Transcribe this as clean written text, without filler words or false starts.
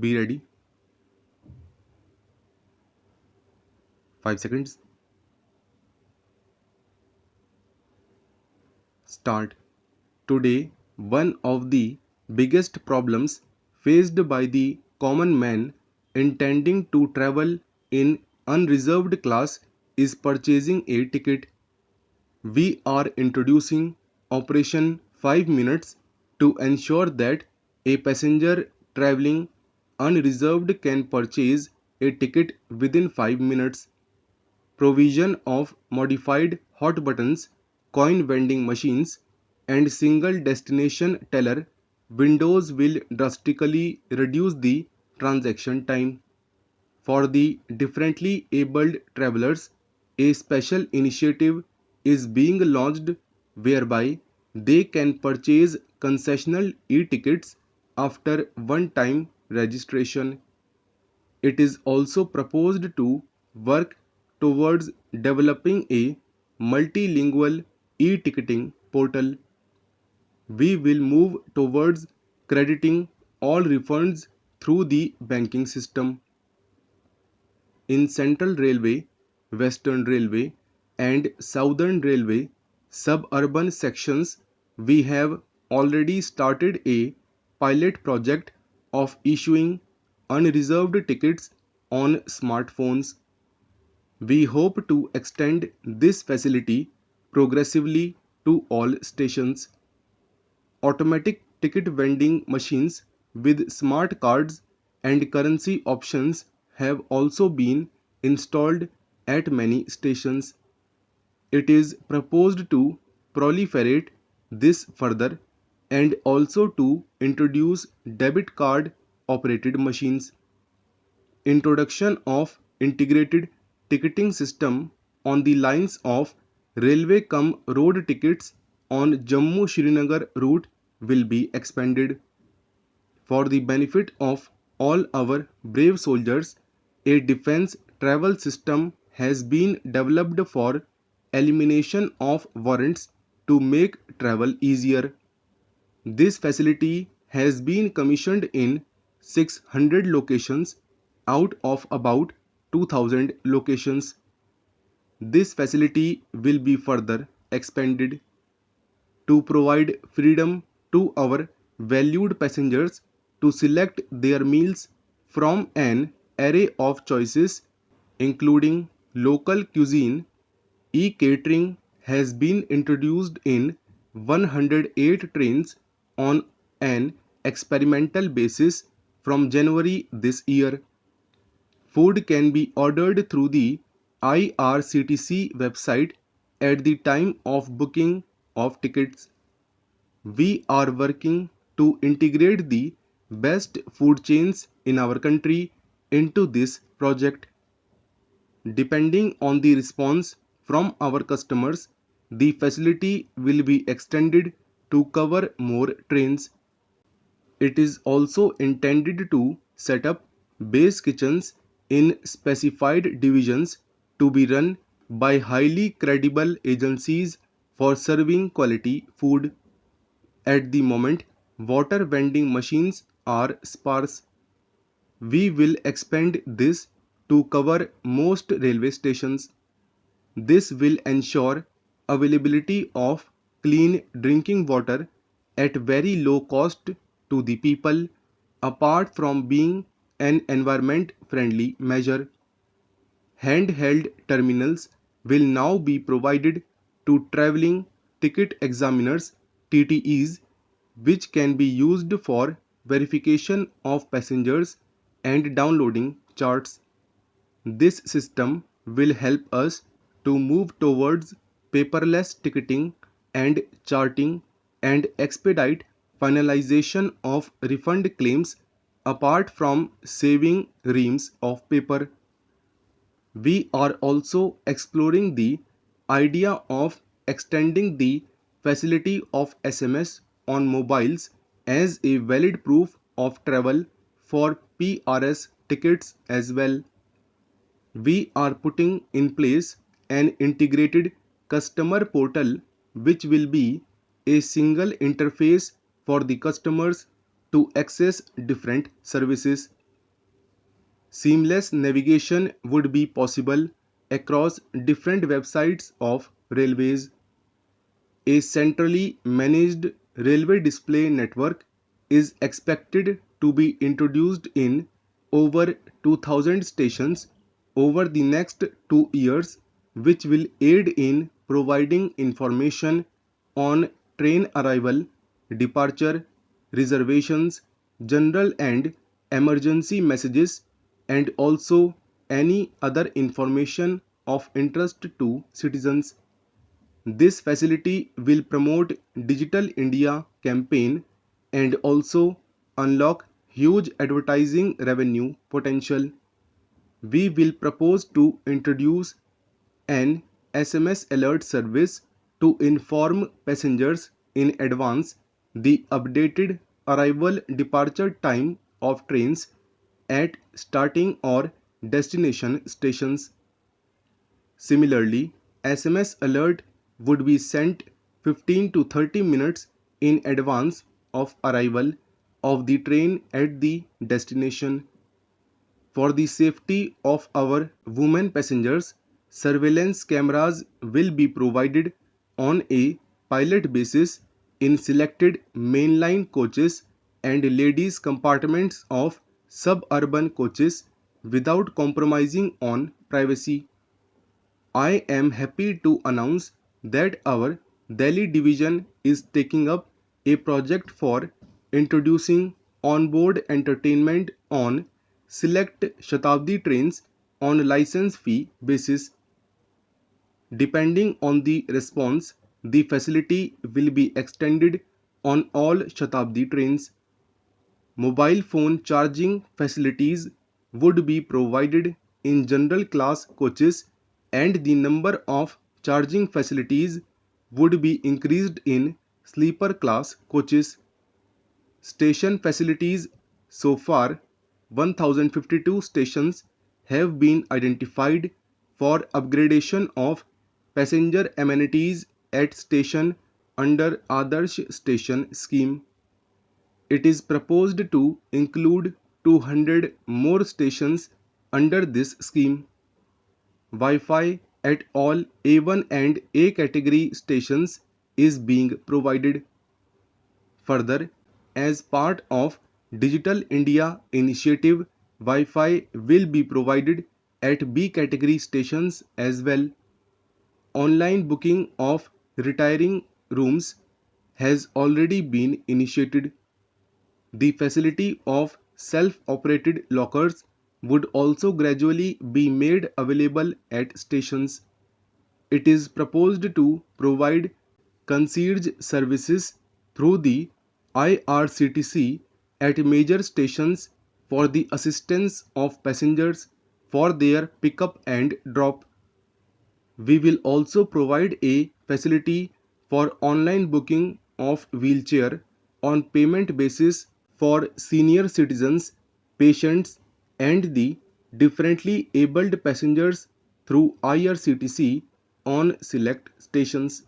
Be ready. 5 seconds. Start. Today, one of the biggest problems faced by the common man intending to travel in unreserved class is purchasing a ticket. We are introducing Operation 5 Minutes to ensure that a passenger traveling unreserved can purchase a ticket within 5 minutes. Provision of modified hot buttons, coin vending machines, and single destination teller windows will drastically reduce the transaction time. For the differently abled travelers, a special initiative is being launched whereby they can purchase concessional e-tickets after one-time registration. It is also proposed to work towards developing a multilingual e-ticketing portal. We will move towards crediting all refunds through the banking system. In Central Railway, Western Railway, and Southern Railway suburban sections, we have already started a pilot project of issuing unreserved tickets on smartphones. We hope to extend this facility progressively to all stations. Automatic ticket vending machines with smart cards and currency options have also been installed at many stations. It is proposed to proliferate this further and also to introduce debit card operated machines. Introduction of integrated ticketing system on the lines of railway cum road tickets on Jammu Srinagar route will be expanded. For the benefit of all our brave soldiers, a defense travel system has been developed for elimination of warrants to make travel easier. This facility has been commissioned in 600 locations out of about 2000 locations. This facility will be further expanded to provide freedom to our valued passengers to select their meals from an array of choices including local cuisine. E-catering has been introduced in 108 trains on an experimental basis from January this year. Food can be ordered through the IRCTC website at the time of booking of tickets. We are working to integrate the best food chains in our country into this project. Depending on the response from our customers, the facility will be extended to cover more trains. It is also intended to set up base kitchens in specified divisions to be run by highly credible agencies for serving quality food. At the moment, water vending machines are sparse. We will expand this to cover most railway stations. This will ensure availability of clean drinking water at very low cost to the people, apart from being an environment friendly measure. Handheld terminals will now be provided to travelling ticket examiners TTEs, which can be used for verification of passengers and downloading charts. This system will help us to move towards paperless ticketing and charting and expedite finalization of refund claims apart from saving reams of paper. We are also exploring the idea of extending the facility of SMS on mobiles as a valid proof of travel for PRS tickets as well. We are putting in place an integrated customer portal which will be a single interface for the customers to access different services. Seamless navigation would be possible across different websites of railways. A centrally managed railway display network is expected to be introduced in over 2000 stations over the next 2 years, which will aid in providing information on train arrival, departure, reservations, general and emergency messages, and also any other information of interest to citizens. This facility will promote Digital India campaign and also unlock huge advertising revenue potential. We will propose to introduce an SMS alert service to inform passengers in advance the updated arrival departure time of trains at starting or destination stations. Similarly, SMS alert would be sent 15 to 30 minutes in advance of arrival of the train at the destination. For the safety of our women passengers, surveillance cameras will be provided on a pilot basis in selected mainline coaches and ladies' compartments of suburban coaches without compromising on privacy. I am happy to announce that our Delhi division is taking up a project for introducing onboard entertainment on select Shatabdi trains on license fee basis. Depending on the response, the facility will be extended on all Shatabdi trains. Mobile phone charging facilities would be provided in general class coaches and the number of charging facilities would be increased in sleeper class coaches. Station facilities. So far, 1052 stations have been identified for upgradation of passenger amenities at station under Adarsh Station scheme. It is proposed to include 200 more stations under this scheme. Wi-Fi at all A1 and A category stations is being provided. Further, as part of Digital India initiative, Wi-Fi will be provided at B category stations as well. Online booking of retiring rooms has already been initiated. The facility of self-operated lockers would also gradually be made available at stations. It is proposed to provide concierge services through the IRCTC at major stations for the assistance of passengers for their pickup and drop. We will also provide a facility for online booking of wheelchair on payment basis for senior citizens, patients and the differently abled passengers through IRCTC on select stations.